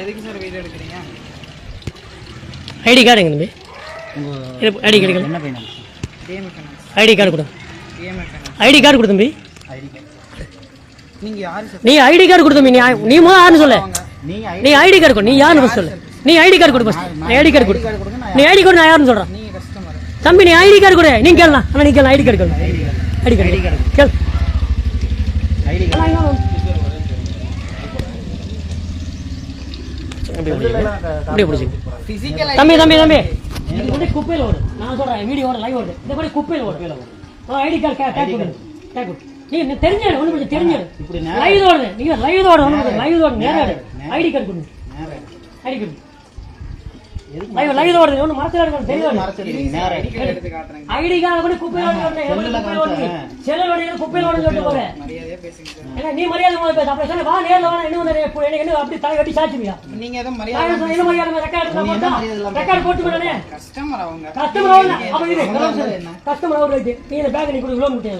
எதுக்கு sir video எடுக்கிறீங்க? ID card எங்க தம்பி? ஐடி கார்டு என்ன பையன்? ஐடி கார்டு கொடு. ஐடி கார்டு கொடு தம்பி. நீங்க யாரு சார்? நீ ஐடி கார்டு கொடு தம்பி. நீ மொத யாருன்னு சொல்லு. நீ ஐடி கார்டு கொடு. நீ யாருன்னு சொல்லு. நீ ஐடி கார்டு கொடு ஃபர்ஸ்ட். ஐடி கார்டு கொடு. நீ ஐடி கார்டு நான் யாருன்னு சொல்றேன். நீங்க கஸ்டமர். தம்பி நீ ஐடி கார்டு கொடு. நீ கேளலாம். அண்ணா நீ கேள ஐடி கார்டு கொடு. ஐடி கார்டு கேள். ஐடி கார்டு அப்படியே பிடிச்சி தம்பி தம்பி தம்பி இது வந்து குப்பையில் ஓடு. நான் சொல்றேன் வீடியோ ஓட லைவ் ஓடு. இந்த மாதிரி குப்பையில் ஓடு. ஐடி கார்டு டேக் கொடு. டேக் கொடு. நீ தெரிஞ்சாடு ஒண்ணு கொஞ்சம் தெரிஞ்சாடு. லைவ் ஓடு. நீங்க லைவ் ஓடு ஒண்ணு லைவ் ஓடு நேரா ஐடி கார்டு கொடு. ஐடி கார்டு லைவ் லைவ் ஓடு. ஒண்ணு மறந்துடாத தெரியாது. நேரா ஐடி கார்டு கொடு. குப்பையில் ஓடு. குப்பையில் ஓடு. செல்லல் ஓடு குப்பையில் ஓடு சொல்லிட்டு போற. மரியாதையா பேசுங்க சார். ஏன்னா நீ மரியாதை போய் பேச. அப்ப சொன்ன வா நேர்ல வா எனக்கு என்ன அப்படி தலை வெட்டி சாச்சிமியா? நீங்க ஏதோ மரியாதை என்ன மரியாதை ரெக்கார்ட் போட்டு விடனே. கஸ்டமர் அவங்க. அப்ப இது கஸ்டமர் அவர் ரைட். நீ இந்த பேக் நீ கொடு லோன் முட்டே.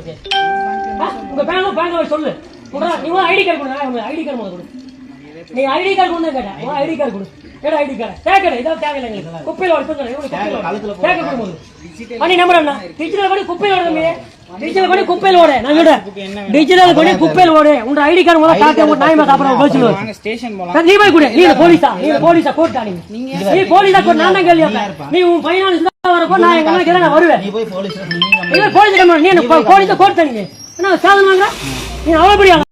உங்க பேங்க் சொல்லு. நீ ஐடி கார்டு கொடு. உங்க ஐடி கார்டு கொடு. நீ ஐடி கார்டு கொண்டு கேட்டா. உன் ஐடி கார்டு கொடு. ஏடா ஐடி கார்டு. டேக்கடா இதோ டேக்கல எங்களுக்கு. குப்பையில ஓடு சொல்றேன். இவங்க குப்பையில டேக்க கொடு. பண்ணி நம்பர் என்ன? டிஜிட்டல் பண்ணி குப்பையில ஓடு தம்பி. டிஜிட்டல் பண்ணி குப்பையில ஓடு. நான் சொல்றேன். டிஜிட்டல் பண்ணி குப்பையில ஓடு. உங்க ஐடி கார்டு முதல்ல காட்ட ஒரு நாயமா சாப்பிடுற போச்சு. வாங்க ஸ்டேஷன் போலாம். நீ போய் குடு. நீ போலீஸா? நீ போலீஸா கோர்ட் ஆனீங்க. நீ போலீஸா கோர்ட் நான் தான் கேள்விப்பேன். நீ உன் ஃபைனான்ஸ் தான் வரப்போ நான் எங்க கேக்குறேன் நான் வருவேன். நீ போய் போலீஸ் நீ போலீஸ் கம்மி நீ போலீஸ் கோர்ட் ஆனீங்க. என்ன சாதனம் வாங்குற? நீ அவளபடியா